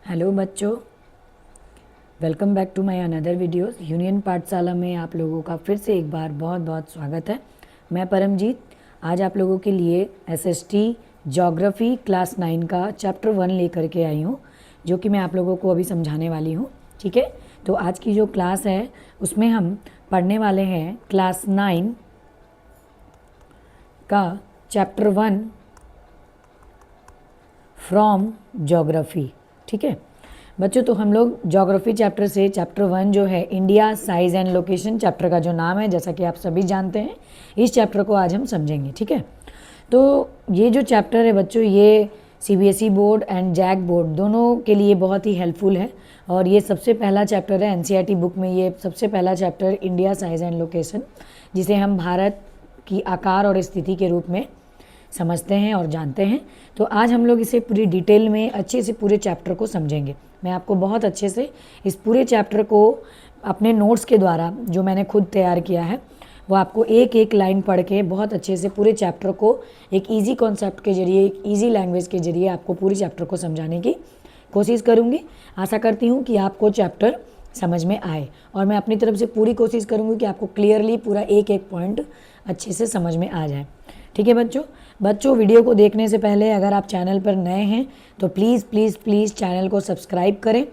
Hello बच्चों, welcome back to my another videos. Union Pathshala में आप लोगों का फिर से एक बार बहुत बहुत स्वागत है। मैं परमजीत आज आप लोगों के लिए एसएसटी ज्योग्राफी क्लास 9 का चैप्टर 1 लेकर के आई हूँ, जो कि मैं आप लोगों को अभी समझाने वाली हूँ। ठीक है, तो आज की जो क्लास है उसमें हम पढ़ने वाले हैं क्लास 9 का चैप्टर 1 फ्रॉम ज्योग्राफी। ठीक है बच्चों, तो हम लोग ज्योग्राफी चैप्टर से चैप्टर 1 जो है India size and location chapter का जो नाम है, जैसा कि आप सभी जानते हैं, इस चैप्टर को आज हम समझेंगे। ठीक है, तो ये जो चैप्टर है बच्चों, ये CBSE board and JAC board दोनों के लिए बहुत ही हेल्पफुल है। और ये सबसे पहला चैप्टर है एनसीईआरटी बुक में, ये सबसे पहला chapter India size and location, जिसे हम भारत की आकार और स्थिति के रूप में समझते हैं और जानते हैं। तो आज हम लोग इसे पूरी डिटेल में अच्छे से पूरे चैप्टर को समझेंगे। मैं आपको बहुत अच्छे से इस पूरे चैप्टर को अपने नोट्स के द्वारा, जो मैंने खुद तैयार किया है, वो आपको एक एक लाइन पढ़ के बहुत अच्छे से पूरे चैप्टर को एक इजी कॉन्सेप्ट के जरिए, एक इजी लैंग्वेज के जरिए आपको पूरे चैप्टर को समझाने की कोशिश करूँगी। आशा करती हूँ कि आपको चैप्टर समझ में आए, और मैं अपनी तरफ से पूरी कोशिश करूँगी कि आपको क्लियरली पूरा एक एक पॉइंट अच्छे से समझ में आ जाए। ठीक है बच्चों, वीडियो को देखने से पहले अगर आप चैनल पर नए हैं तो प्लीज़ प्लीज़ प्लीज़ चैनल को सब्सक्राइब करें,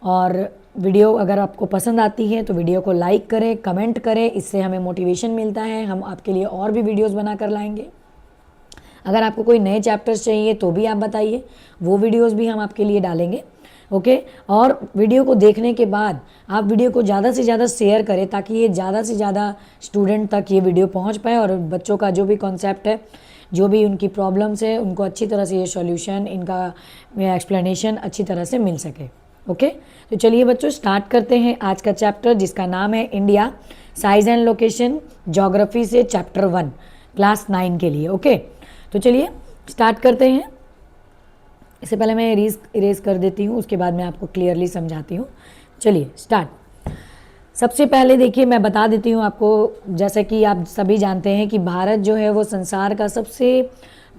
और वीडियो अगर आपको पसंद आती है तो वीडियो को लाइक करें, कमेंट करें। इससे हमें मोटिवेशन मिलता है, हम आपके लिए और भी वीडियोस बना कर लाएंगे। अगर आपको कोई नए चैप्टर्स चाहिए तो भी आप बताइए, वो वीडियोस भी हम आपके लिए डालेंगे। ओके, और वीडियो को देखने के बाद आप वीडियो को ज़्यादा से ज़्यादा शेयर करें, ताकि ये ज़्यादा से ज़्यादा स्टूडेंट तक ये वीडियो पहुंच पाए, और बच्चों का जो भी कॉन्सेप्ट है, जो भी उनकी प्रॉब्लम्स है, उनको अच्छी तरह से ये सॉल्यूशन, इनका एक्सप्लेनेशन अच्छी तरह से मिल सके। ओके, तो चलिए बच्चों स्टार्ट करते हैं आज का चैप्टर, जिसका नाम है India size and location, geography से चैप्टर 1 क्लास 9 के लिए। ओके, तो चलिए स्टार्ट करते हैं। इससे पहले मैं इरेज कर देती हूँ, उसके बाद मैं आपको क्लियरली समझाती हूँ। चलिए स्टार्ट। सबसे पहले देखिए, मैं बता देती हूँ आपको, जैसे कि आप सभी जानते हैं कि भारत जो है वो संसार का सबसे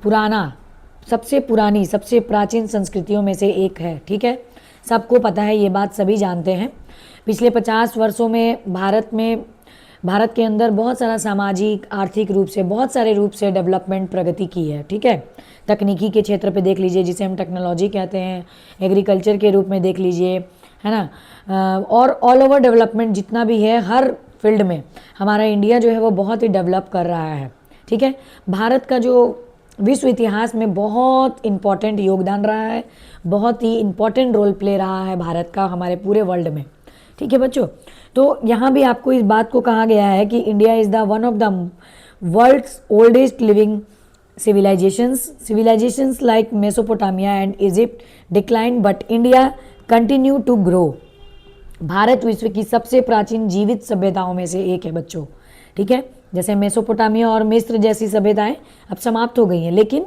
पुरानी, सबसे प्राचीन संस्कृतियों में से एक है। ठीक है, सबको पता है, ये बात सभी जानते हैं। पिछले 50 वर्षों में भारत के अंदर बहुत सारा सामाजिक, आर्थिक रूप से, बहुत सारे रूप से डेवलपमेंट, प्रगति की है। ठीक है, तकनीकी के क्षेत्र पे देख लीजिए, जिसे हम टेक्नोलॉजी कहते हैं, एग्रीकल्चर के रूप में देख लीजिए, है ना, और ऑल ओवर डेवलपमेंट जितना भी है, हर फील्ड में हमारा इंडिया जो है वो बहुत ही डेवलप कर रहा है। ठीक है, भारत का जो विश्व इतिहास में बहुत इम्पॉर्टेंट योगदान रहा है, बहुत ही इम्पॉर्टेंट रोल प्ले रहा है भारत का हमारे पूरे वर्ल्ड में। ठीक है बच्चों, तो यहाँ भी आपको इस बात को कहा गया है कि India is the one of the world's oldest living civilizations like Mesopotamia and Egypt declined but India continue to grow। Bharat विश्व की सबसे प्राचीन जीवित सभ्यताओं में से एक है बच्चों। ठीक है, जैसे मेसोपोटामिया और मिस्र जैसी सभ्यताएं अब समाप्त हो गई हैं, लेकिन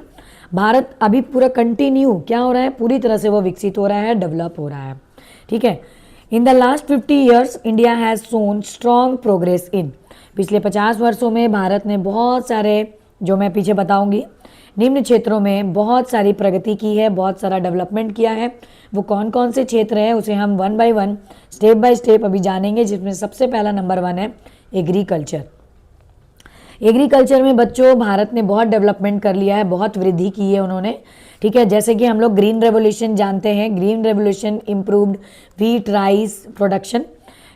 भारत अभी पूरा कंटिन्यू क्या हो रहा है, पूरी तरह से वो विकसित हो रहा है, डेवलप हो रहा है। ठीक है, in the last 50 years India has shown strong progress in. पिछले 50 वर्षों में भारत ने बहुत सारे, जो मैं पीछे बताऊंगी, निम्न क्षेत्रों में बहुत सारी प्रगति की है, बहुत सारा डेवलपमेंट किया है। वो कौन कौन से क्षेत्र हैं उसे हम one by one, step by step अभी जानेंगे, जिसमें सबसे पहला नंबर 1 है एग्रीकल्चर। एग्रीकल्चर में बच्चों भारत ने बहुत डेवलपमेंट कर लिया है, बहुत वृद्धि की है उन्होंने। ठीक है, जैसे कि हम लोग ग्रीन रेवोल्यूशन जानते हैं, green revolution improved wheat rice production,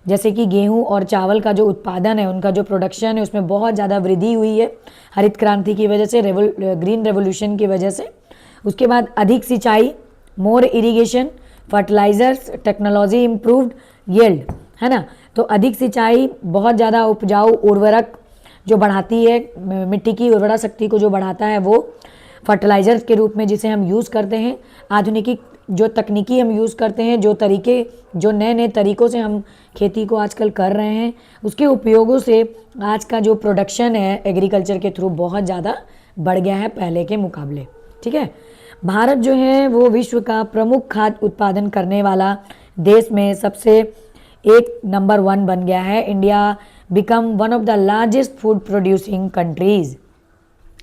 जैसे कि गेहूं और चावल का जो उत्पादन है, उनका जो प्रोडक्शन है, उसमें बहुत ज़्यादा वृद्धि हुई है हरित क्रांति की वजह से, ग्रीन रेवोल्यूशन की वजह से। उसके बाद अधिक सिंचाई, more irrigation, fertilisers, technology improved yield, है ना। तो अधिक सिंचाई, बहुत ज़्यादा उपजाऊ उर्वरक जो बढ़ाती है, मिट्टी की उर्वरा शक्ति को जो बढ़ाता है, वो फर्टिलाइजर्स के रूप में जिसे हम यूज़ करते हैं। आधुनिकी जो तकनीकी हम यूज़ करते हैं, जो नए नए तरीक़ों से हम खेती को आजकल कर रहे हैं, उसके उपयोगों से आज का जो प्रोडक्शन है एग्रीकल्चर के थ्रू बहुत ज़्यादा बढ़ गया है पहले के मुकाबले। ठीक है, भारत जो है वो विश्व का प्रमुख खाद्य उत्पादन करने वाला देश में सबसे नंबर 1 बन गया है। India become one of the largest food producing countries.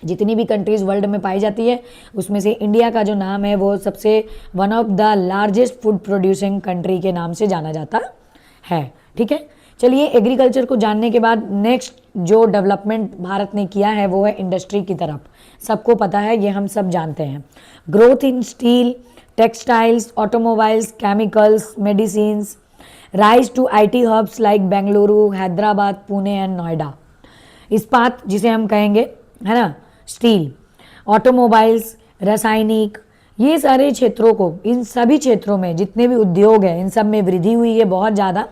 जितनी भी कंट्रीज़ वर्ल्ड में पाई जाती है उसमें से इंडिया का जो नाम है वो सबसे one of the largest food producing country के नाम से जाना जाता है। ठीक है, चलिए एग्रीकल्चर को जानने के बाद नेक्स्ट जो डेवलपमेंट भारत ने किया है वो है इंडस्ट्री की तरफ। सबको पता है, ये हम सब जानते हैं। Growth in steel, textiles, automobiles, chemicals, medicines, rise to IT hubs like Bengaluru, Hyderabad, Pune and Noida. इस्पात जिसे हम कहेंगे, है ना, स्टील, ऑटोमोबाइल्स, रासायनिक, ये सारे क्षेत्रों को, इन सभी क्षेत्रों में जितने भी उद्योग हैं इन सब में वृद्धि हुई है बहुत ज़्यादा।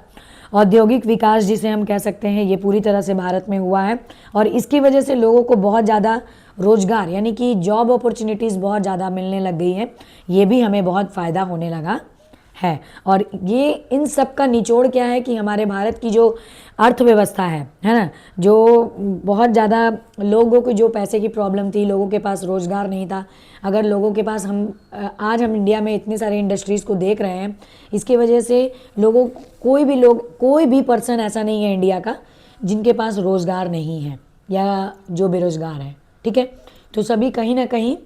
औद्योगिक विकास जिसे हम कह सकते हैं ये पूरी तरह से भारत में हुआ है और इसकी वजह से लोगों को बहुत ज़्यादा रोजगार यानी कि जॉब अपॉर्चुनिटीज़ बहुत ज़्यादा मिलने लग गई है। ये भी हमें बहुत फ़ायदा होने लगा है। और ये इन सब का निचोड़ क्या है कि हमारे भारत की जो अर्थव्यवस्था है ना, जो बहुत ज़्यादा लोगों को जो पैसे की प्रॉब्लम थी, लोगों के पास रोज़गार नहीं था। अगर लोगों के पास आज हम इंडिया में इतने सारे इंडस्ट्रीज़ को देख रहे हैं, इसकी वजह से लोगों कोई भी पर्सन ऐसा नहीं है इंडिया का जिनके पास रोज़गार नहीं है या जो बेरोज़गार है। ठीक है, तो सभी कहीं ना कहीं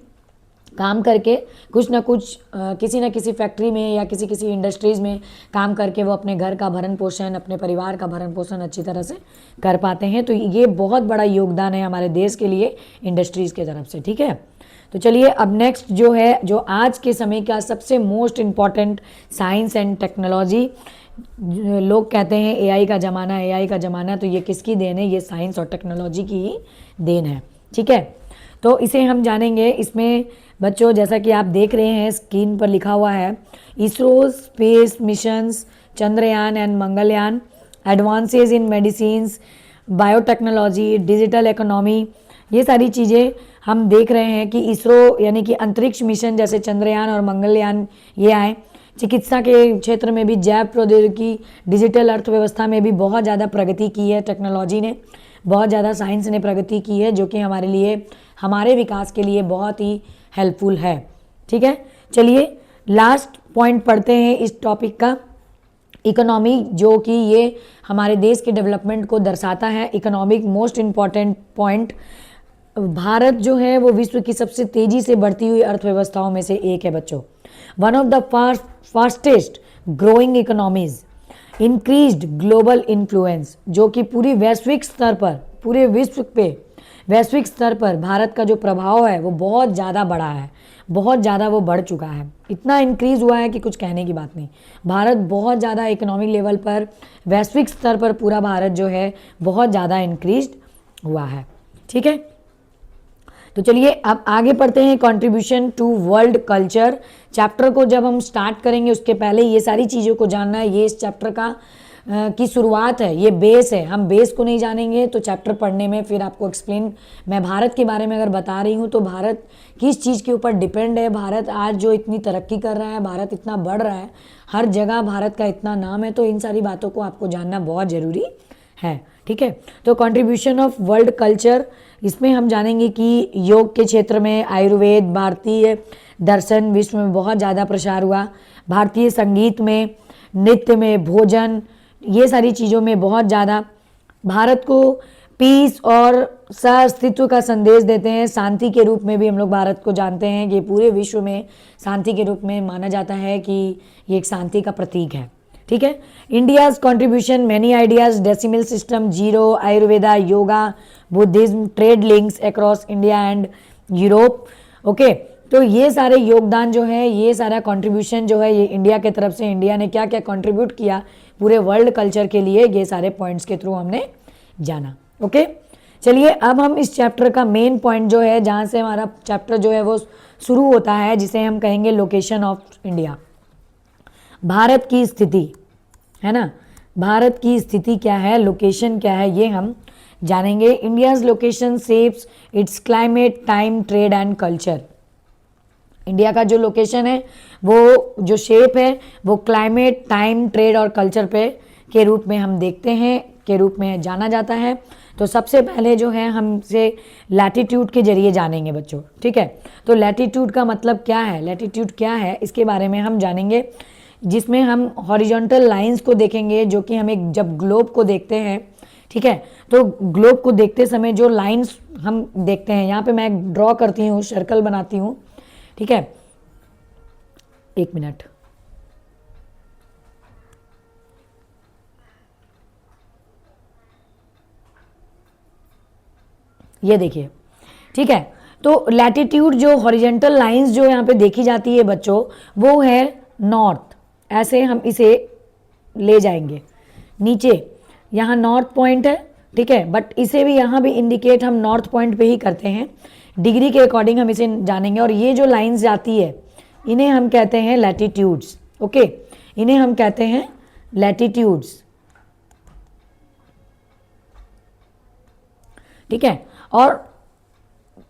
काम करके कुछ ना कुछ किसी न किसी फैक्ट्री में या किसी इंडस्ट्रीज़ में काम करके वो अपने घर का भरण पोषण, अपने परिवार का भरण पोषण अच्छी तरह से कर पाते हैं। तो ये बहुत बड़ा योगदान है हमारे देश के लिए इंडस्ट्रीज़ के तरफ से। ठीक है, तो चलिए अब नेक्स्ट जो है, जो आज के समय का सबसे most important science and technology, लोग कहते हैं एआई का ज़माना, तो ये किसकी देन है? ये साइंस और टेक्नोलॉजी की ही देन है। ठीक है, तो इसे हम जानेंगे। इसमें बच्चों जैसा कि आप देख रहे हैं स्क्रीन पर लिखा हुआ है, ISRO space missions, Chandrayaan and Mangalyaan, advances in medicines, biotechnology, digital economy, ये सारी चीज़ें हम देख रहे हैं कि इसरो यानी कि अंतरिक्ष मिशन जैसे चंद्रयान और मंगलयान ये आए। चिकित्सा के क्षेत्र में भी जैव प्रौद्योगिकी, डिजिटल अर्थव्यवस्था में भी बहुत ज़्यादा प्रगति की है। टेक्नोलॉजी ने बहुत ज़्यादा, साइंस ने प्रगति की है, जो कि हमारे लिए, हमारे विकास के लिए बहुत ही हेल्पफुल है। ठीक है, चलिए लास्ट पॉइंट पढ़ते हैं इस टॉपिक का, इकोनॉमी, जो कि ये हमारे देश के डेवलपमेंट को दर्शाता है। Economic most important point, Bharat जो है वो विश्व की सबसे तेज़ी से बढ़ती हुई अर्थव्यवस्थाओं में से एक है बच्चों। One of the fastest growing economies, increased global influence, जो कि पूरी वैश्विक स्तर पर, पूरे विश्व पे वैश्विक स्तर पर भारत का जो प्रभाव है वो बहुत ज़्यादा बढ़ा है, बहुत ज़्यादा वो बढ़ चुका है। इतना इंक्रीज़ हुआ है कि कुछ कहने की बात नहीं। भारत बहुत ज़्यादा इकोनॉमिक लेवल पर, वैश्विक स्तर पर पूरा भारत जो है बहुत ज़्यादा इंक्रीज हुआ है। ठीक है, तो चलिए अब आगे पढ़ते हैं contribution to world culture. Chapter को जब हम स्टार्ट करेंगे उसके पहले ये सारी चीज़ों को जानना है। ये इस चैप्टर का की शुरुआत है, ये बेस है। हम बेस को नहीं जानेंगे तो चैप्टर पढ़ने में फिर आपको एक्सप्लेन, मैं भारत के बारे में अगर बता रही हूँ तो भारत किस चीज़ के ऊपर डिपेंड है, भारत आज जो इतनी तरक्की कर रहा है, भारत इतना बढ़ रहा है, हर जगह भारत का इतना नाम है, तो इन सारी बातों को आपको जानना बहुत ज़रूरी है। ठीक है, तो कंट्रीब्यूशन ऑफ वर्ल्ड कल्चर, इसमें हम जानेंगे कि योग के क्षेत्र में आयुर्वेद, भारतीय दर्शन विश्व में बहुत ज़्यादा प्रसार हुआ, भारतीय संगीत में, नृत्य में, भोजन, ये सारी चीज़ों में बहुत ज़्यादा भारत को पीस और सह-अस्तित्व का संदेश देते हैं। शांति के रूप में भी हम लोग भारत को जानते हैं, ये पूरे विश्व में शांति के रूप में माना जाता है कि ये एक शांति का प्रतीक है। ठीक है, India's contribution, many ideas, decimal system, zero, Ayurveda, yoga, Buddhism, trade links across India and Europe. Okay, तो ये सारे योगदान जो है, ये सारा कंट्रीब्यूशन जो है, ये इंडिया के तरफ से, इंडिया ने क्या क्या कंट्रीब्यूट किया पूरे वर्ल्ड कल्चर के लिए, ये सारे पॉइंट्स के थ्रू हमने जाना। ओके, चलिए अब हम इस चैप्टर का मेन पॉइंट जो है, जहाँ से हमारा चैप्टर जो है वो शुरू होता है, जिसे हम कहेंगे लोकेशन ऑफ इंडिया, भारत की स्थिति, है ना, भारत की स्थिति क्या है, लोकेशन क्या है, ये हम जानेंगे। India's location shapes it's climate, time, trade and culture. India का जो लोकेशन है, वो जो शेप है, वो क्लाइमेट, टाइम, ट्रेड और कल्चर पे के रूप में हम देखते हैं, के रूप में जाना जाता है। तो सबसे पहले जो है हमसे लैटिट्यूड के जरिए जानेंगे बच्चों। ठीक है, तो लैटिट्यूड का मतलब क्या है, लैटिट्यूड क्या है, इसके बारे में हम जानेंगे, जिसमें हम हॉरिजॉन्टल लाइंस को देखेंगे, जो कि हम एक जब ग्लोब को देखते हैं ठीक है। तो ग्लोब को देखते समय जो लाइंस हम देखते हैं, यहाँ पे मैं ड्रॉ करती हूँ, सर्कल बनाती हूँ, ठीक है। एक मिनट, ये देखिए, ठीक है। तो लैटिट्यूड जो हॉरिजेंटल लाइंस जो यहाँ पे देखी जाती है बच्चों, वो है नॉर्थ, ऐसे हम इसे ले जाएंगे नीचे, यहाँ नॉर्थ पॉइंट है, ठीक है। बट इसे भी यहाँ भी इंडिकेट हम नॉर्थ पॉइंट पे ही करते हैं, डिग्री के अकॉर्डिंग हम इसे जानेंगे। और ये जो लाइंस जाती है इन्हें हम कहते हैं लैटिट्यूड्स, ओके, इन्हें हम कहते हैं लैटिट्यूड्स, ठीक है। और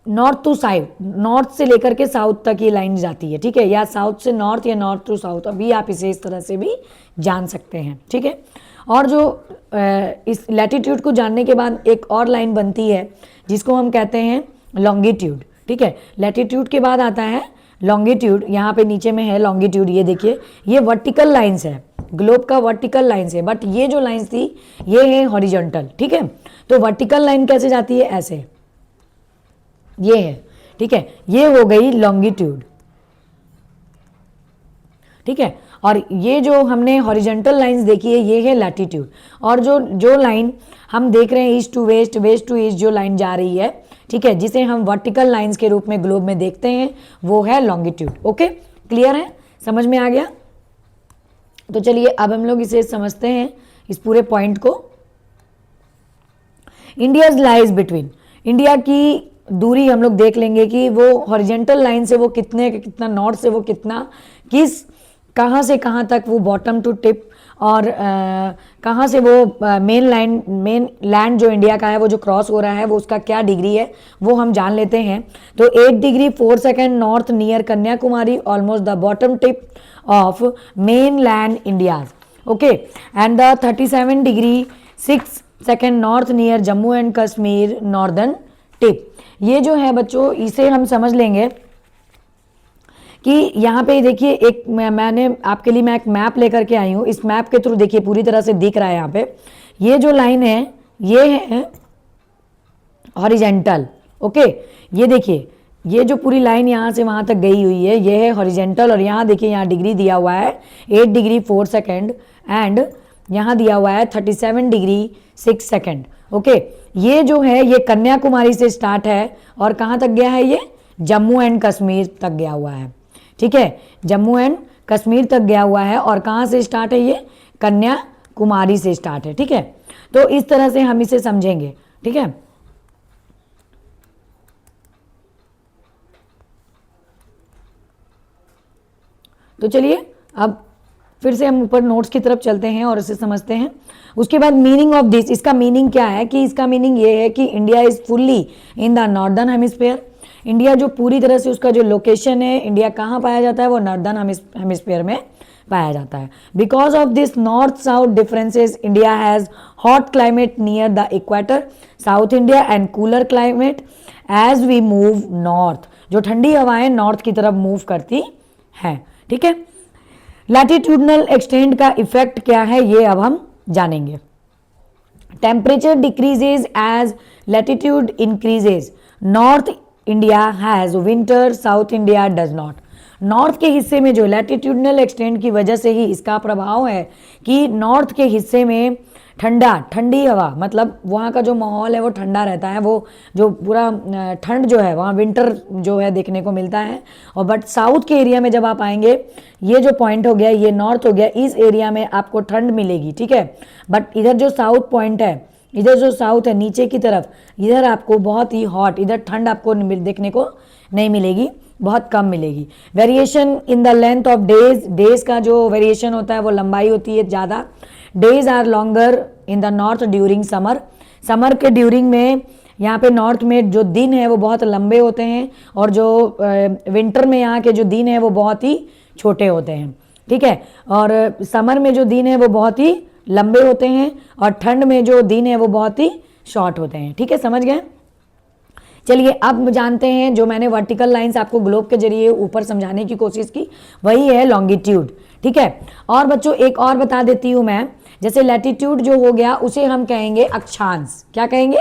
नॉर्थ टू साउथ, नॉर्थ से लेकर के साउथ तक ये लाइन जाती है, ठीक है, या साउथ से नॉर्थ या नॉर्थ टू साउथ, अभी आप इसे इस तरह से भी जान सकते हैं, ठीक है। और जो इस लैटिट्यूड को जानने के बाद एक और लाइन बनती है जिसको हम कहते हैं लॉन्गिट्यूड, ठीक है। लैटिट्यूड के बाद आता है लॉन्गिट्यूड, यहाँ पे नीचे में है लॉन्गिट्यूड, ये देखिए, ये वर्टिकल लाइंस है, ग्लोब का वर्टिकल लाइंस है, बट ये जो लाइंस थी ये है हॉरिजॉन्टल, ठीक है। तो वर्टिकल लाइन कैसे जाती है, ऐसे, ये है, ठीक है, ये हो गई लॉन्गिट्यूड, ठीक है। और ये जो हमने हॉरिजॉन्टल लाइंस देखी है ये है लैटिट्यूड। और जो जो लाइन हम देख रहे हैं east to west, west to east जो लाइन जा रही है, ठीक है, जिसे हम वर्टिकल लाइंस के रूप में ग्लोब में देखते हैं, वो है लॉन्गिट्यूड। ओके, क्लियर है, समझ में आ गया? तो चलिए अब हम लोग इसे समझते हैं, इस पूरे पॉइंट को। इंडियाज लाइज बिटवीन, इंडिया की दूरी हम लोग देख लेंगे कि वो हॉरिजेंटल लाइन से वो कितना नॉर्थ से वो कितना, कहाँ से कहाँ तक वो बॉटम टू टिप, और कहाँ से वो मेन लैंड जो इंडिया का है वो जो क्रॉस हो रहा है वो उसका क्या डिग्री है वो हम जान लेते हैं। तो 8 degree 4 second north near Kanyakumari, almost the bottom tip of main land India's, okay. And the 37 degree 6 second north near Jammu and Kashmir northern tip. ये जो है बच्चों, इसे हम समझ लेंगे कि यहाँ पे देखिए, एक मैंने आपके लिए मैं एक मैप लेकर के आई हूँ, इस मैप के थ्रू देखिए पूरी तरह से दिख रहा है यहाँ पे, ये जो लाइन है ये है हॉरिजेंटल, ओके। ये देखिए, ये जो पूरी लाइन यहाँ से वहाँ तक गई हुई है ये है हॉरिजेंटल, और यहाँ देखिए यहाँ डिग्री दिया हुआ है 8 डिग्री 4 सेकेंड, एंड यहाँ दिया हुआ है 37 डिग्री 6 सेकेंड, ओके। ये जो है ये कन्याकुमारी से स्टार्ट है और कहाँ तक गया है, ये जम्मू एंड कश्मीर तक गया हुआ है, ठीक है, जम्मू एंड कश्मीर तक गया हुआ है। और कहाँ से स्टार्ट है, ये कन्याकुमारी से स्टार्ट है, ठीक है। तो इस तरह से हम इसे समझेंगे, ठीक है। तो चलिए अब फिर से हम ऊपर नोट्स की तरफ चलते हैं और इसे समझते हैं। उसके बाद मीनिंग ऑफ दिस, इसका मीनिंग क्या है, कि इसका मीनिंग ये है कि India is fully in the northern hemisphere. India जो पूरी तरह से उसका जो लोकेशन है, इंडिया कहाँ पाया जाता है, वो नॉर्दर्न हेमिस्फीयर में पाया जाता है। Because of this north south differences, India has hot climate near the equator, south India and cooler climate as we move north, जो ठंडी हवाएं नॉर्थ की तरफ मूव करती हैं, ठीक है। लैटिट्यूडनल एक्सटेंट का इफेक्ट क्या है ये अब हम जानेंगे। Temperature decreases as latitude increases, north India has winter, south India does not. North के हिस्से में जो लैटिट्यूडनल एक्सटेंट की वजह से ही इसका प्रभाव है कि नॉर्थ के हिस्से में ठंडी हवा, मतलब वहाँ का जो माहौल है वो ठंडा रहता है, वो जो पूरा ठंड जो है वहाँ विंटर जो है देखने को मिलता है। और बट साउथ के एरिया में जब आप आएंगे, ये जो पॉइंट हो गया, ये नॉर्थ हो गया, इस एरिया में आपको ठंड मिलेगी, ठीक है। बट इधर जो साउथ पॉइंट है, इधर जो साउथ है नीचे की तरफ, इधर आपको बहुत ही हॉट, इधर ठंड आपको देखने को नहीं मिलेगी, बहुत कम मिलेगी। Variation in the length of days, days का जो वेरिएशन होता है वो लंबाई होती है ज़्यादा। Days are longer in the north during summer, summer के ड्यूरिंग में यहाँ पे नॉर्थ में जो दिन है वो बहुत लंबे होते हैं, और जो विंटर में यहाँ के जो दिन है वो बहुत ही छोटे होते हैं, ठीक है। और समर में जो दिन है वो बहुत ही लंबे होते हैं, और ठंड में जो दिन है वो बहुत ही शॉर्ट होते हैं, ठीक है, समझ गए। चलिए अब जानते हैं, जो मैंने वर्टिकल लाइंस आपको ग्लोब के जरिए ऊपर समझाने की कोशिश की वही है लॉन्गिट्यूड, ठीक है। और बच्चों एक और बता देती हूँ मैं, जैसे लैटिट्यूड जो हो गया उसे हम कहेंगे अक्षांश, क्या कहेंगे?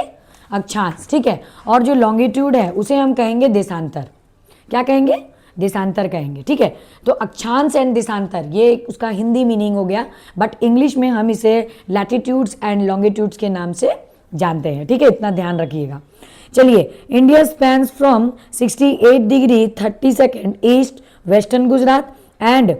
अक्षांश, ठीक है। और जो लॉन्गिट्यूड है उसे हम कहेंगे देशांतर, क्या कहेंगे? देशांतर कहेंगे, ठीक है। तो अक्षांश एंड देशांतर ये उसका हिंदी मीनिंग हो गया, बट इंग्लिश में हम इसे लैटिट्यूड्स एंड लॉन्गिट्यूड्स के नाम से जानते हैं, ठीक है, इतना ध्यान रखिएगा। चलिए, India spans from 68 degree 30 second east western Gujarat and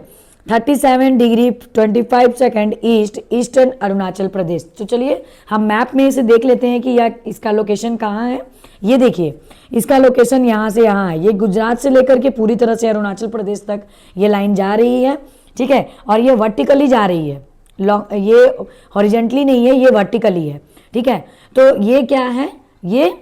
37 degree 25 second east eastern Arunachal Pradesh. तो चलिए हम मैप में इसे देख लेते हैं कि यह इसका लोकेशन कहाँ है। ये देखिए, इसका लोकेशन यहाँ से यहाँ है, ये गुजरात से लेकर के पूरी तरह से अरुणाचल प्रदेश तक ये लाइन जा रही है, ठीक है। और ये वर्टिकली जा रही है, ये हॉरिजेंटली नहीं है, ये वर्टिकली है, ठीक है। तो ये क्या है, ये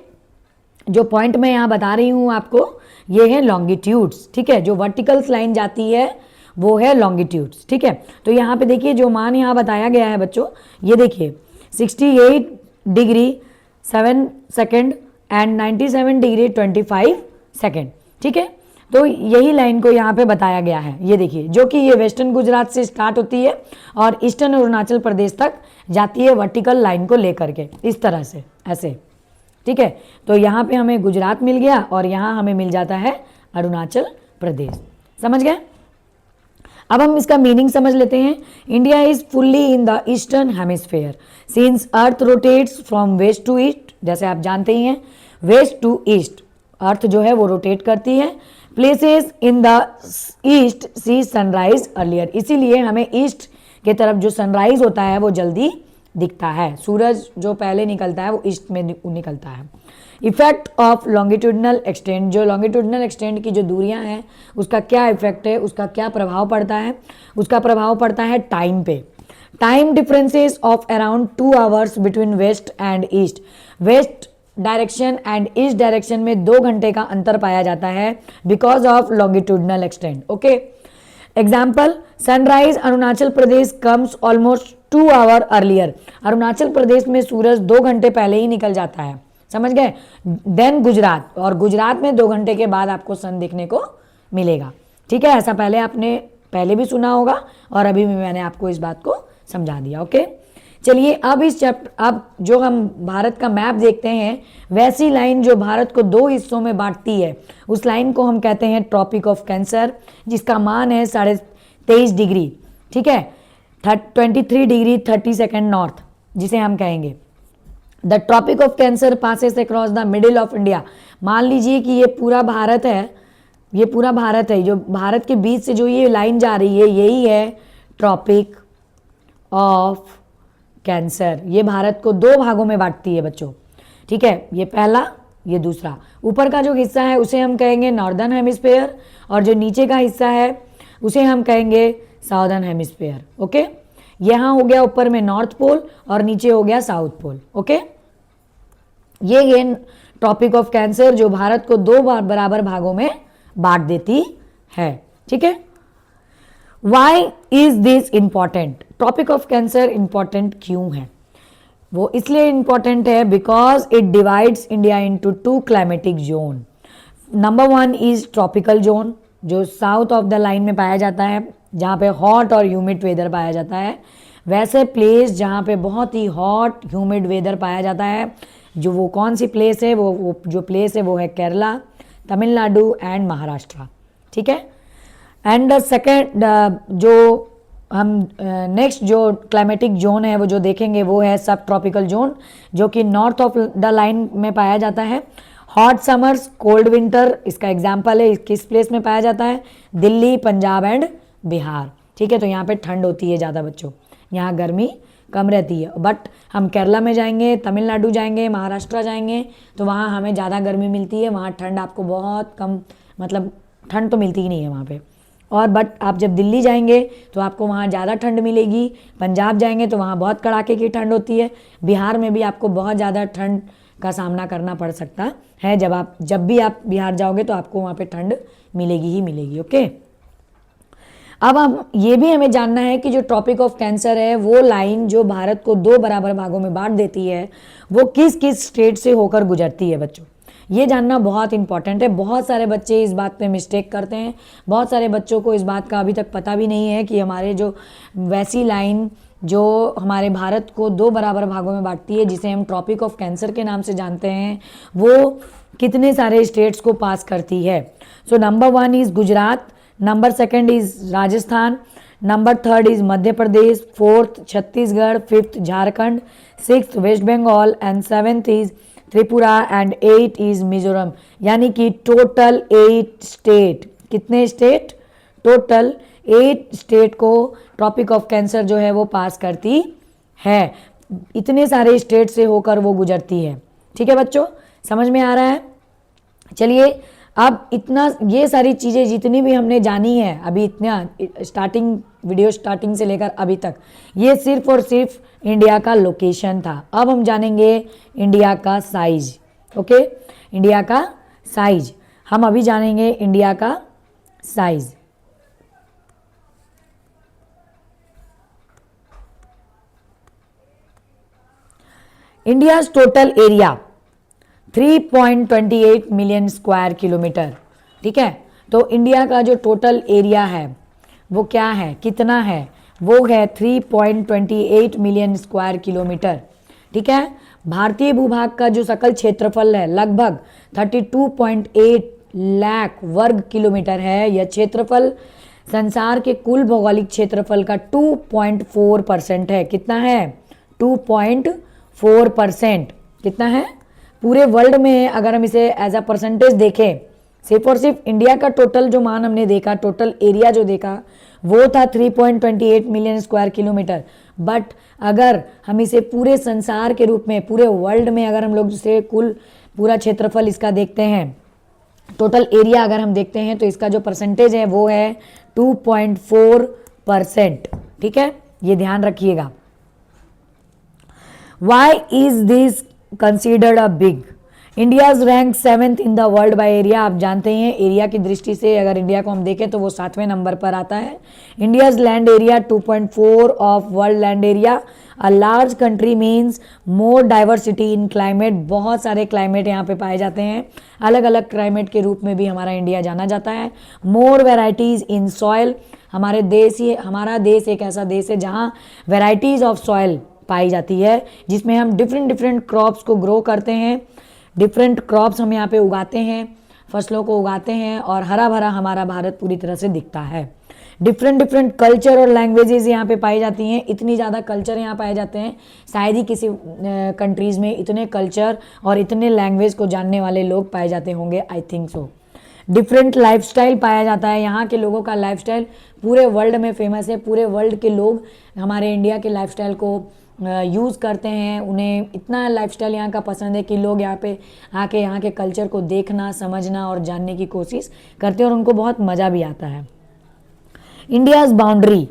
जो पॉइंट मैं यहाँ बता रही हूँ आपको, ये है लॉन्गिट्यूड्स, ठीक है। जो वर्टिकल्स लाइन जाती है वो है लॉन्गिट्यूड्स, ठीक है। तो यहाँ पे देखिए जो मान यहाँ बताया गया है बच्चों, ये देखिए 68 degree 7 second and 97 degree 25 second, ठीक है। तो यही लाइन को यहाँ पे बताया गया है, ये देखिए, जो कि ये वेस्टर्न गुजरात से स्टार्ट होती है और ईस्टर्न अरुणाचल प्रदेश तक जाती है वर्टिकल लाइन को लेकर के, इस तरह से, ऐसे, ठीक है। तो यहाँ पे हमें गुजरात मिल गया और यहाँ हमें मिल जाता है अरुणाचल प्रदेश, समझ गए। अब हम इसका मीनिंग समझ लेते हैं। India is fully in the eastern hemisphere since earth rotates from west to east, जैसे आप जानते ही हैं, वेस्ट टू ईस्ट अर्थ जो है वो रोटेट करती है। Places in the east see sunrise earlier, इसीलिए हमें ईस्ट के तरफ जो सनराइज होता है वो जल्दी दिखता है, सूरज जो पहले निकलता है वो ईस्ट में निकलता है। इफेक्ट ऑफ लॉन्गिट्यूडनल एक्सटेंड, जो लॉन्गिट्यूडनल एक्सटेंड की जो दूरियां हैं उसका क्या इफेक्ट है, उसका क्या प्रभाव पड़ता है? उसका प्रभाव पड़ता है टाइम पे। Time differences of around 2 hours between west and east, west direction and east direction में 2 घंटे का अंतर पाया जाता है because of longitudinal extend, okay. Example, sunrise Arunachal Pradesh comes almost 2 hour earlier, Arunachal Pradesh में सूरज 2 घंटे पहले ही निकल जाता है, समझ गए। देन गुजरात, और गुजरात में 2 घंटे के बाद आपको सन देखने को मिलेगा, ठीक है। ऐसा पहले आपने पहले भी सुना होगा और अभी भी मैंने आपको इस बात को समझा दिया, ओके। चलिए अब इस चैप्टर, अब जो हम भारत का मैप देखते हैं, वैसी लाइन जो भारत को 2 हिस्सों में बांटती है उस लाइन को हम कहते हैं ट्रॉपिक ऑफ कैंसर, जिसका मान है 23.5 डिग्री, ठीक है, 23 डिग्री 30 सेकेंड नॉर्थ, जिसे हम कहेंगे the tropic of cancer passes across the middle of India. मान लीजिए कि ये पूरा भारत है, ये पूरा भारत है, जो भारत के बीच से जो ये लाइन जा रही है यही है ट्रॉपिक ऑफ कैंसर। ये भारत को 2 भागों में बांटती है बच्चों, ठीक है, ये पहला, ये दूसरा। ऊपर का जो हिस्सा है उसे हम कहेंगे नॉर्दर्न हेमिस्फेयर और जो नीचे का हिस्सा है उसे हम कहेंगे साउदर्न हेमिस्फेयर, ओके। यहाँ हो गया ऊपर में नॉर्थ पोल और नीचे हो गया साउथ पोल, ओके। ये टॉपिक ऑफ कैंसर जो भारत को 2 बराबर भागों में बांट देती है, ठीक है। Why is this important? Tropic of cancer important क्यों है? वो इसलिए इंपॉर्टेंट है because it divides India into 2 climatic zone. Number 1 is tropical zone, जो साउथ ऑफ द लाइन में पाया जाता है, जहाँ पे हॉट और ह्यूमिड वेदर पाया जाता है। वैसे प्लेस जहाँ पे बहुत ही हॉट ह्यूमिड वेदर पाया जाता है, जो वो कौन सी प्लेस है, वो जो प्लेस है वो है केरला, तमिलनाडु एंड महाराष्ट्र, ठीक है। एंड द सेकेंड जो हम नेक्स्ट जो क्लाइमेटिक जोन है वो जो देखेंगे वो है सब ट्रॉपिकल जोन, जो कि नॉर्थ ऑफ द लाइन में पाया जाता है। हॉट समर्स, कोल्ड विंटर इसका एग्जाम्पल है, किस प्लेस में पाया जाता है? दिल्ली, पंजाब एंड बिहार, ठीक है। तो यहाँ पे ठंड होती है ज़्यादा बच्चों, यहाँ गर्मी कम रहती है। बट हम केरला में जाएंगे, तमिलनाडु जाएंगे, महाराष्ट्र जाएंगे तो वहाँ हमें ज़्यादा गर्मी मिलती है, वहाँ ठंड आपको बहुत कम, मतलब ठंड तो मिलती ही नहीं है वहाँ पे। और बट आप जब दिल्ली जाएंगे तो आपको वहाँ ज़्यादा ठंड मिलेगी, पंजाब जाएंगे तो वहाँ बहुत कड़ाके की ठंड होती है, बिहार में भी आपको बहुत ज़्यादा ठंड का सामना करना पड़ सकता है। जब भी आप बिहार जाओगे तो आपको वहाँ पे ठंड मिलेगी ही मिलेगी, ओके। अब हम ये भी हमें जानना है कि जो ट्रॉपिक ऑफ कैंसर है वो लाइन जो भारत को 2 बराबर भागों में बांट देती है वो किस किस स्टेट से होकर गुजरती है बच्चों। ये जानना बहुत इंपॉर्टेंट है। बहुत सारे बच्चे इस बात पे मिस्टेक करते हैं, बहुत सारे बच्चों को इस बात का अभी तक पता भी नहीं है कि हमारे जो वैसी लाइन जो हमारे भारत को 2 बराबर भागों में बांटती है, जिसे हम ट्रॉपिक ऑफ कैंसर के नाम से जानते हैं, वो कितने सारे स्टेट्स को पास करती है। So number 1 is Gujarat, number 2 is Rajasthan, number 3 is Madhya Pradesh, 4th Chhattisgarh, 5th Jharkhand, 6th west Bengal and 7th is Tripura and 8 is Mizoram. यानी कि टोटल 8 स्टेट, कितने स्टेट? टोटल 8 स्टेट को ट्रॉपिक ऑफ कैंसर जो है वो पास करती है। इतने सारे स्टेट से होकर वो गुजरती है। ठीक है बच्चों, समझ में आ रहा है? चलिए, अब इतना ये सारी चीज़ें जितनी भी हमने जानी है अभी, इतना वीडियो स्टार्टिंग से लेकर अभी तक, ये सिर्फ और सिर्फ इंडिया का लोकेशन था। अब हम जानेंगे इंडिया का साइज। ओके, इंडिया का साइज हम अभी जानेंगे, इंडिया का size. India's total area 3.28 million square kilometre. ठीक है, तो इंडिया का जो टोटल एरिया है वो क्या है, कितना है? वो है 3.28 मिलियन स्क्वायर किलोमीटर। ठीक है, भारतीय भूभाग का जो सकल क्षेत्रफल है लगभग 32.8 लाख वर्ग किलोमीटर है। यह क्षेत्रफल संसार के कुल भौगोलिक क्षेत्रफल का 2.4% है। कितना है? 2.4%। कितना है? पूरे वर्ल्ड में अगर हम इसे एज अ परसेंटेज देखें, सिर्फ और सिर्फ इंडिया का टोटल जो मान हमने देखा, टोटल एरिया जो देखा, वो था 3.28 मिलियन स्क्वायर किलोमीटर। बट अगर हम इसे पूरे संसार के रूप में, पूरे वर्ल्ड में अगर हम लोग इसे कुल पूरा क्षेत्रफल इसका देखते हैं, टोटल एरिया अगर हम देखते हैं, तो इसका जो परसेंटेज है वो है 2.4%। ठीक है, ये ध्यान रखिएगा। Why is this considered a big? India's rank 7th in the world by area. आप जानते हैं एरिया की दृष्टि से अगर इंडिया को हम देखें तो वो 7वें नंबर पर आता है। India's land area 2.4 of world land area. A large country means more diversity in climate. बहुत सारे क्लाइमेट यहाँ पे पाए जाते हैं, अलग अलग क्लाइमेट के रूप में भी हमारा इंडिया जाना जाता है। मोर वेराइटीज़ इन सॉयल। हमारा देश एक ऐसा देश है जहाँ वेराइटीज़ ऑफ सॉयल पाई जाती है, जिसमें हम डिफरेंट क्रॉप्स को ग्रो करते हैं। डिफरेंट क्रॉप्स हम यहाँ पे उगाते हैं, फसलों को उगाते हैं, और हरा भरा हमारा भारत पूरी तरह से दिखता है। डिफरेंट कल्चर और लैंग्वेजेस यहाँ पे पाई जाती हैं। इतनी ज़्यादा कल्चर यहाँ पाए जाते हैं, शायद ही किसी कंट्रीज़ में इतने कल्चर और इतने लैंग्वेज को जानने वाले लोग पाए जाते होंगे, I think so. Different lifestyle पाया जाता है। यहाँ के लोगों का लाइफस्टाइल पूरे वर्ल्ड में फेमस है। पूरे वर्ल्ड के लोग हमारे इंडिया के लाइफस्टाइल को यूज़ करते हैं। उन्हें इतना लाइफस्टाइल यहाँ का पसंद है कि लोग यहाँ पे आके यहाँ के कल्चर को देखना, समझना और जानने की कोशिश करते हैं, और उनको बहुत मज़ा भी आता है। India's boundary.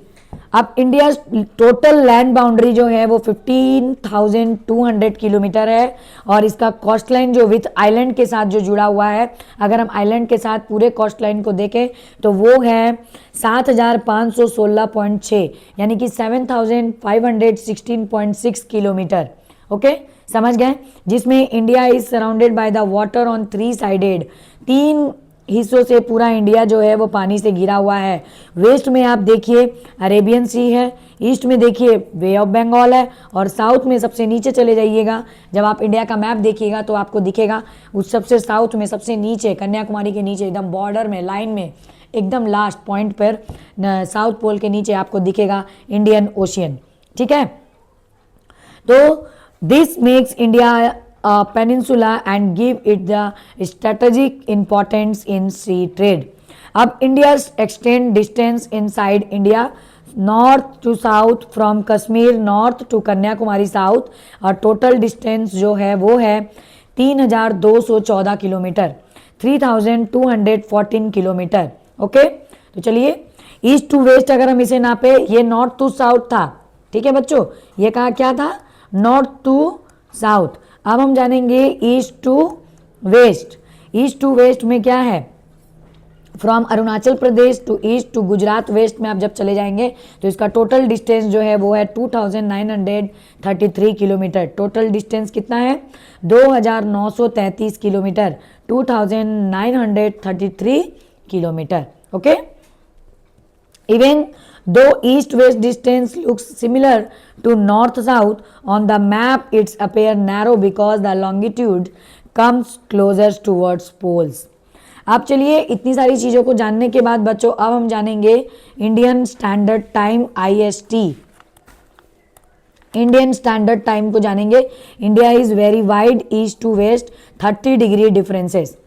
अब इंडिया टोटल लैंड बाउंड्री जो है वो 15,200 किलोमीटर है, और इसका कोस्ट लाइन जो विथ आइलैंड के साथ जो जुड़ा हुआ है, अगर हम आइलैंड के साथ पूरे कोस्ट लाइन को देखें तो वो है 7,516.6, यानी कि 7,516.6 किलोमीटर। ओके, समझ गए? जिसमें India is surrounded by the water on 3 sided. 3 हिस्सों से पूरा इंडिया जो है वो पानी से घिरा हुआ है। वेस्ट में आप देखिए अरेबियन सी है, ईस्ट में देखिए वे ऑफ बंगाल है, और साउथ में सबसे नीचे चले जाइएगा, जब आप इंडिया का मैप देखिएगा तो आपको दिखेगा उस सबसे साउथ में सबसे नीचे, कन्याकुमारी के नीचे एकदम बॉर्डर में, लाइन में एकदम लास्ट पॉइंट पर साउथ पोल के नीचे आपको दिखेगा इंडियन ओशियन। ठीक है, तो this makes India peninsula and give it the strategic importance in sea trade. अब India extend distance inside India north to south, from Kashmir north to Kanyakumari south, और टोटल डिस्टेंस जो है वो है 3,214 किलोमीटर, 3,214 किलोमीटर। ओके, तो चलिए ईस्ट टू वेस्ट अगर हम इसे नापे, ये नॉर्थ टू साउथ था। ठीक है बच्चों, ये कहा क्या था? North to south. अब हम जानेंगे east to west. East to west में क्या है? From Arunachal Pradesh to east to Gujarat west में आप जब चले जाएंगे तो इसका टोटल डिस्टेंस जो है वो है 2933 किलोमीटर। टोटल डिस्टेंस कितना है? 2933 kilometre, 2933 kilometre. Okay, even though east west distance looks similar to north south on the map it's appear narrow because the longitude comes closer towards poles। अब चलिए इतनी सारी चीज़ों को जानने के बाद बच्चों अब हम जानेंगे Indian standard time IST। Indian standard time को जानेंगे। India is very wide east to west 30 degree differences.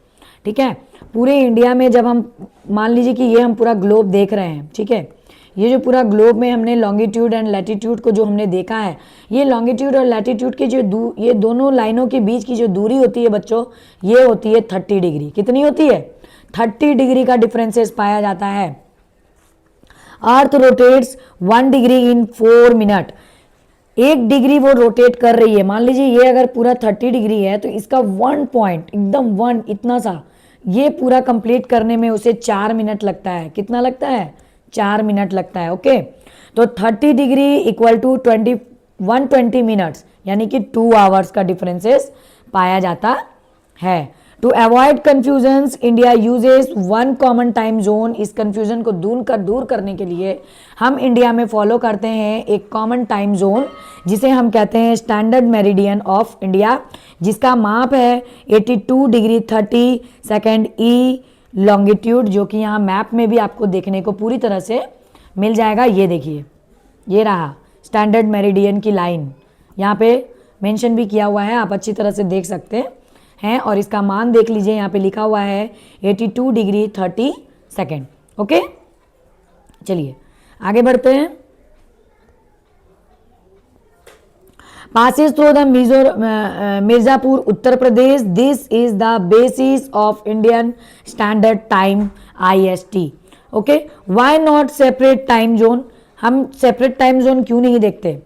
ठीक है, पूरे इंडिया में जब हम मान लीजिए कि ये हम पूरा ग्लोब देख रहे हैं, ठीक है, ये जो पूरा ग्लोब में हमने लॉन्गिट्यूड एंड लैटिट्यूड को जो हमने देखा है, ये लॉन्गिट्यूड और लैटिट्यूड के जो ये दोनों लाइनों के बीच की जो दूरी होती है बच्चों, ये होती है 30 डिग्री। कितनी होती है? 30 डिग्री का डिफरेंसेस पाया जाता है। अर्थ rotates 1 degree in 4 minute. 1 degree वो रोटेट कर रही है। मान लीजिए ये अगर पूरा 30 डिग्री है तो इसका 1 पॉइंट एकदम 1 इतना सा ये पूरा कंप्लीट करने में उसे 4 मिनट लगता है। कितना लगता है? 4 मिनट लगता है। ओके, तो 30 डिग्री इक्वल टू 120 मिनट्स यानी कि 2 आवर्स का डिफरेंसेस पाया जाता है। To avoid confusions India uses 1 common time zone. इस कन्फ्यूजन को दूर करने के लिए हम इंडिया में फॉलो करते हैं एक कॉमन टाइम जोन जिसे हम कहते हैं स्टैंडर्ड मेरिडियन ऑफ इंडिया, जिसका माप है 82 डिग्री 30 सेकेंड ई लॉन्गिट्यूड, जो कि यहाँ मैप में भी आपको देखने को पूरी तरह से मिल जाएगा। ये देखिए, ये रहा स्टैंडर्ड मेरिडियन की लाइन, यहाँ पे मेंशन भी किया हुआ है, आप अच्छी तरह से देख सकते हैं। और इसका मान देख लीजिए, यहाँ पे लिखा हुआ है 82 डिग्री 30 सेकेंड। ओके, चलिए आगे बढ़ते हैं। passes through the Mirzapur, Uttar Pradesh. This is the basis of Indian Standard Time IST. Okay, why not separate time zone? हम separate time zone क्यों नहीं देखते?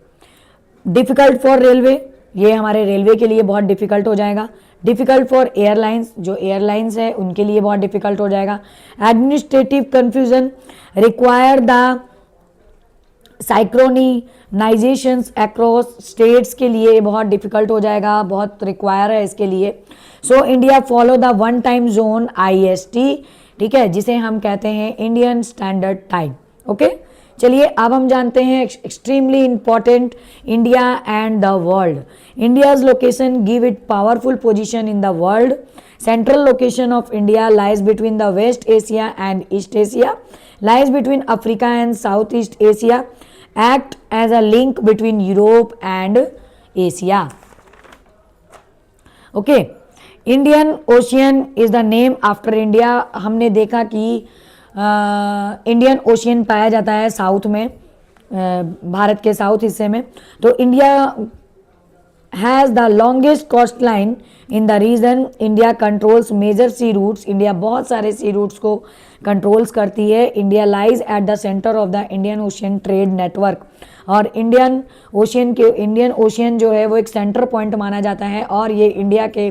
Difficult for railway, ये हमारे रेलवे के लिए बहुत डिफिकल्ट हो जाएगा। डिफिकल्ट फॉर एयरलाइंस, जो एयरलाइंस है उनके लिए बहुत डिफिकल्ट हो जाएगा। Administrative confusion, require the synchronisations across states के लिए बहुत डिफिकल्ट हो जाएगा, बहुत रिक्वायर है इसके लिए। So India follow the 1 time zone IST, ठीक है, जिसे हम कहते हैं इंडियन स्टैंडर्ड टाइम। ओके, चलिए अब हम जानते हैं extremely important India and the world. India's location give it powerful position in the world. Central location of India lies between the west Asia and east Asia, lies between Africa and Southeast Asia, act as a link between Europe and Asia. Okay, Indian Ocean is the name after India. हमने देखा कि Indian ocean पाया जाता है south में, भारत के south हिस्से में। तो India has the longest coast line in the region. India controls major sea routes, India बहुत सारे सी रूट्स को कंट्रोल्स करती है। India lies at the centre of the Indian ocean trade network, और इंडियन ओशियन जो है वो एक सेंटर पॉइंट माना जाता है, और ये इंडिया के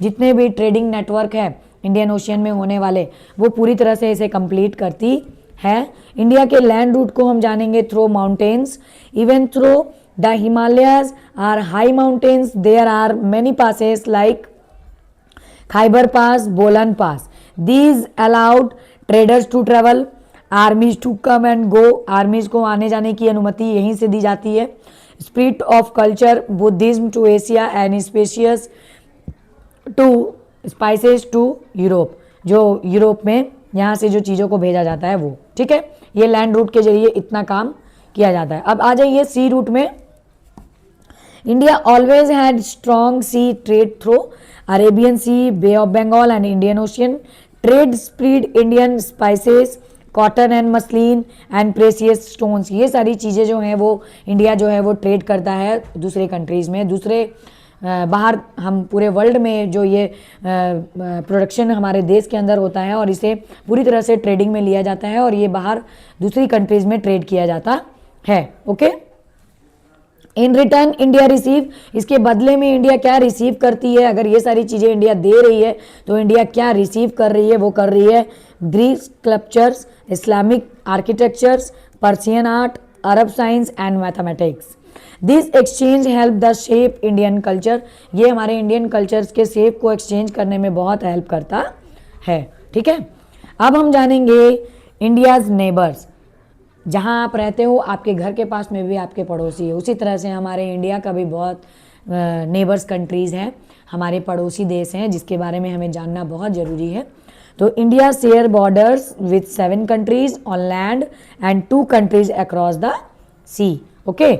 जितने भी ट्रेडिंग नेटवर्क है इंडियन ओशियन में होने वाले, वो पूरी तरह से इसे कंप्लीट करती है। इंडिया के लैंड रूट को हम जानेंगे through mountains. Even through the Himalayas are high mountains, there are many passes like Khyber Pass, Bolan Pass. These allowed traders to travel, armies to come and go, armies को आने जाने की अनुमति यहीं से दी जाती है। Spread of culture, Buddhism to Asia and spices to Europe, जो यूरोप में यहाँ से जो चीज़ों को भेजा जाता है वो, ठीक है, ये लैंड रूट के जरिए इतना काम किया जाता है। अब आ जाइए सी रूट में। India always had strong sea trade through Arabian sea, bay of Bengal and Indian ocean. Trade spread Indian spices, cotton and muslin and precious stones, ये सारी चीज़ें जो हैं वो इंडिया जो है वो ट्रेड करता है दूसरे कंट्रीज़ में, दूसरे बाहर हम पूरे वर्ल्ड में जो ये प्रोडक्शन हमारे देश के अंदर होता है और इसे पूरी तरह से ट्रेडिंग में लिया जाता है और ये बाहर दूसरी कंट्रीज़ में ट्रेड किया जाता है। Okay, in return India receive, इसके बदले में इंडिया क्या रिसीव करती है? अगर ये सारी चीज़ें इंडिया दे रही है तो इंडिया क्या रिसीव कर रही है? वो कर रही है Greek sculptures, Islamic architectures, Persian art, Arab science and mathematics. This exchange help the shape Indian culture, ये हमारे इंडियन कल्चर्स के शेप को एक्सचेंज करने में बहुत हेल्प करता है। ठीक है, अब हम जानेंगे इंडियाज़ नेबर्स। जहाँ आप रहते हो आपके घर के पास में भी आपके पड़ोसी है, उसी तरह से हमारे इंडिया का भी बहुत नेबर्स कंट्रीज़ हैं, हमारे पड़ोसी देश हैं, जिसके बारे में हमें जानना बहुत ज़रूरी है। तो India share borders with 7 countries on land and 2 countries across the sea. Okay,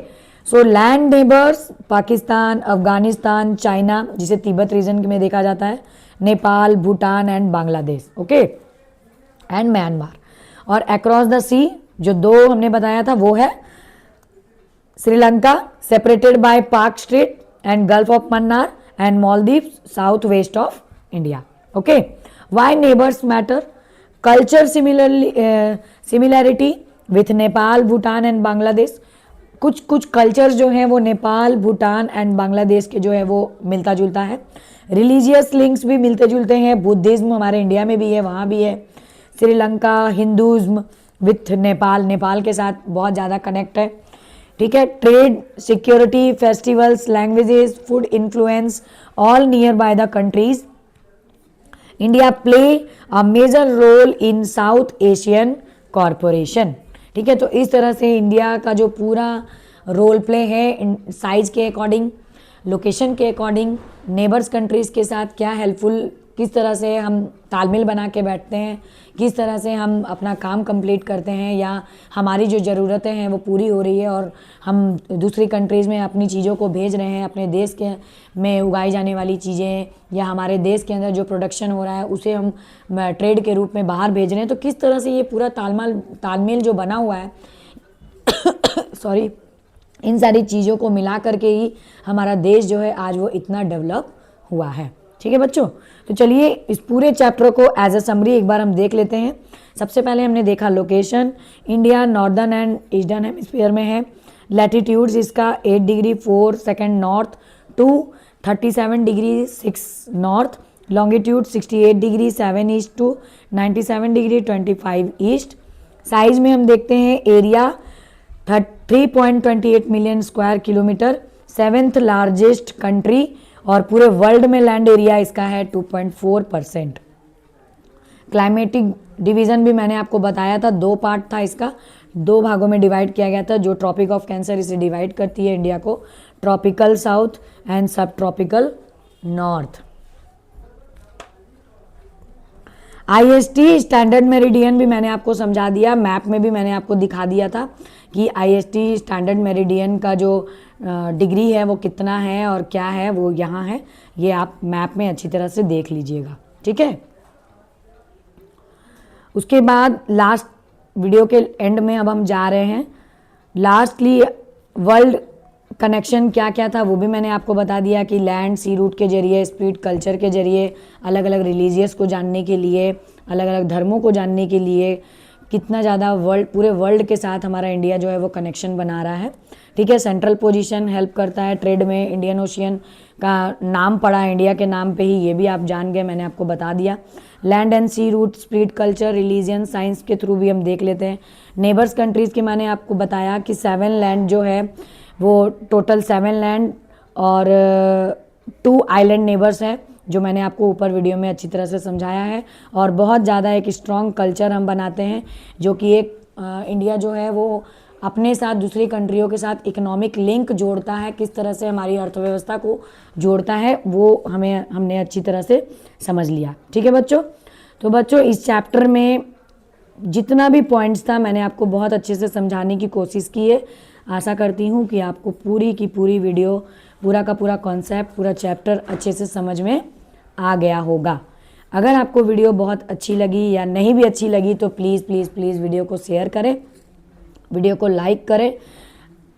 so land neighbours Pakistan, Afghanistan, China, जिसे तिब्बत रीजन में देखा जाता है, Nepal, Bhutan and Bangladesh, okay, and Myanmar. और अक्रॉस द सी जो 2 हमने बताया था वो है Sri Lanka separated by Palk strait and gulf of Mannar and Maldives south west of India. Okay, why neighbours matter? Culture similarity with Nepal, Bhutan and Bangladesh. कुछ कल्चर्स जो हैं वो नेपाल, भूटान एंड बांग्लादेश के जो है वो मिलता जुलता है। रिलीजियस लिंक्स भी मिलते जुलते हैं, बुद्धिज्म हमारे इंडिया में भी है, वहाँ भी है। श्रीलंका हिंदुज़्म विथ नेपाल, नेपाल के साथ बहुत ज़्यादा कनेक्ट है। ठीक है, trade, security, festivals, languages, food influence, all nearby the countries. India play a major role in south Asian corporation. ठीक है, तो इस तरह से इंडिया का जो पूरा रोल प्ले है साइज के अकॉर्डिंग, लोकेशन के अकॉर्डिंग, नेबर्स कंट्रीज़ के साथ क्या हेल्पफुल, किस तरह से हम तालमेल बना के बैठते हैं, किस तरह से हम अपना काम कंप्लीट करते हैं, या हमारी जो ज़रूरतें हैं वो पूरी हो रही है और हम दूसरी कंट्रीज़ में अपनी चीज़ों को भेज रहे हैं, अपने देश के में उगाई जाने वाली चीज़ें या हमारे देश के अंदर जो प्रोडक्शन हो रहा है उसे हम ट्रेड के रूप में बाहर भेज रहे हैं। तो किस तरह से ये पूरा तालमेल जो बना हुआ है सॉरी, इन सारी चीज़ों को मिला करके ही हमारा देश जो है आज वो इतना डेवलप हुआ है। ठीक है बच्चों, तो चलिए इस पूरे चैप्टर को एज अ समरी एक बार हम देख लेते हैं। सबसे पहले हमने देखा location, India northern and eastern hemisphere में है। लैटिट्यूड्स इसका 8 degree 4 second north to 37 degree 6 north, longitude 68 degree 7 east to 97 degree 25 east. Size में हम देखते हैं area 3.28 million square kilometre, 7th largest country, और पूरे वर्ल्ड में लैंड एरिया इसका है 2.4%। क्लाइमेटिक डिवीज़न भी मैंने आपको बताया था, 2 पार्ट था इसका, 2 भागों में डिवाइड किया गया था। जो ट्रॉपिक ऑफ कैंसर इसे डिवाइड करती है इंडिया को, ट्रॉपिकल साउथ एंड सब tropical north. IST standard meridian भी मैंने आपको समझा दिया, मैप में भी मैंने आपको दिखा दिया था कि IST स्टैंडर्ड मेरिडियन का जो डिग्री है वो कितना है और क्या है, वो यहाँ है, ये आप मैप में अच्छी तरह से देख लीजिएगा। ठीक है, उसके बाद लास्ट वीडियो के एंड में अब हम जा रहे हैं। लास्टली वर्ल्ड कनेक्शन क्या क्या था वो भी मैंने आपको बता दिया कि लैंड सी रूट के जरिए, स्पीड कल्चर के जरिए, अलग अलग रिलीजियस को जानने के लिए, अलग अलग धर्मों को जानने के लिए कितना ज़्यादा पूरे वर्ल्ड के साथ हमारा इंडिया जो है वो कनेक्शन बना रहा है। ठीक है, सेंट्रल पोजीशन हेल्प करता है ट्रेड में, इंडियन ओशियन का नाम पड़ा है इंडिया के नाम पे ही, ये भी आप जान गए, मैंने आपको बता दिया। Land and sea route, spread culture, religion, science के थ्रू भी हम देख लेते हैं। नेबर्स कंट्रीज़ की मैंने आपको बताया कि 7 लैंड जो है वो टोटल 7 लैंड और 2 आइलैंड नेबर्स हैं, जो मैंने आपको ऊपर वीडियो में अच्छी तरह से समझाया है। और बहुत ज़्यादा एक स्ट्रॉन्ग कल्चर हम बनाते हैं, जो कि एक इंडिया जो है वो अपने साथ दूसरी कंट्रियों के साथ इकोनॉमिक लिंक जोड़ता है, किस तरह से हमारी अर्थव्यवस्था को जोड़ता है वो हमने अच्छी तरह से समझ लिया। ठीक है बच्चों, तो बच्चों इस चैप्टर में जितना भी पॉइंट्स था मैंने आपको बहुत अच्छे से समझाने की कोशिश की है। आशा करती हूँ कि आपको पूरी की पूरी वीडियो, पूरा का पूरा कॉन्सेप्ट, पूरा चैप्टर अच्छे से समझ में आ गया होगा। अगर आपको वीडियो बहुत अच्छी लगी या नहीं भी अच्छी लगी तो प्लीज़ प्लीज़ प्लीज़ वीडियो को शेयर करें, वीडियो को लाइक करें।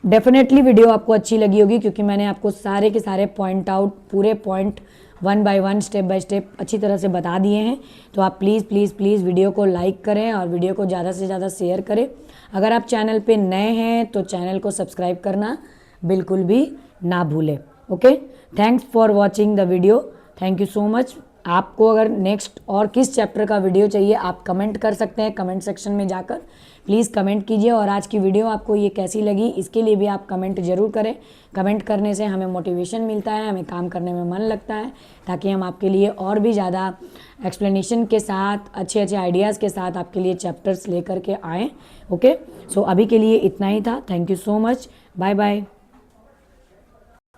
डेफिनेटली वीडियो आपको अच्छी लगी होगी क्योंकि मैंने आपको सारे के सारे पॉइंट आउट, पूरे point 1 by 1 step by step अच्छी तरह से बता दिए हैं। तो आप प्लीज़ प्लीज़ प्लीज़ वीडियो को लाइक करें और वीडियो को ज़्यादा से ज़्यादा शेयर करें। अगर आप चैनल पे नए हैं तो चैनल को सब्सक्राइब करना बिल्कुल भी ना भूलें। Okay, thanks for watching the video, thank you so much. आपको अगर नेक्स्ट और किस चैप्टर का वीडियो चाहिए आप कमेंट कर सकते हैं, कमेंट सेक्शन में जाकर प्लीज़ कमेंट कीजिए। और आज की वीडियो आपको ये कैसी लगी इसके लिए भी आप कमेंट ज़रूर करें। कमेंट करने से हमें मोटिवेशन मिलता है, हमें काम करने में मन लगता है, ताकि हम आपके लिए और भी ज़्यादा एक्सप्लेनेशन के साथ, अच्छे अच्छे आइडियाज़ के साथ आपके लिए चैप्टर्स लेकर के आएँ। ओके, सो अभी के लिए इतना ही था। Thank you so much, bye bye.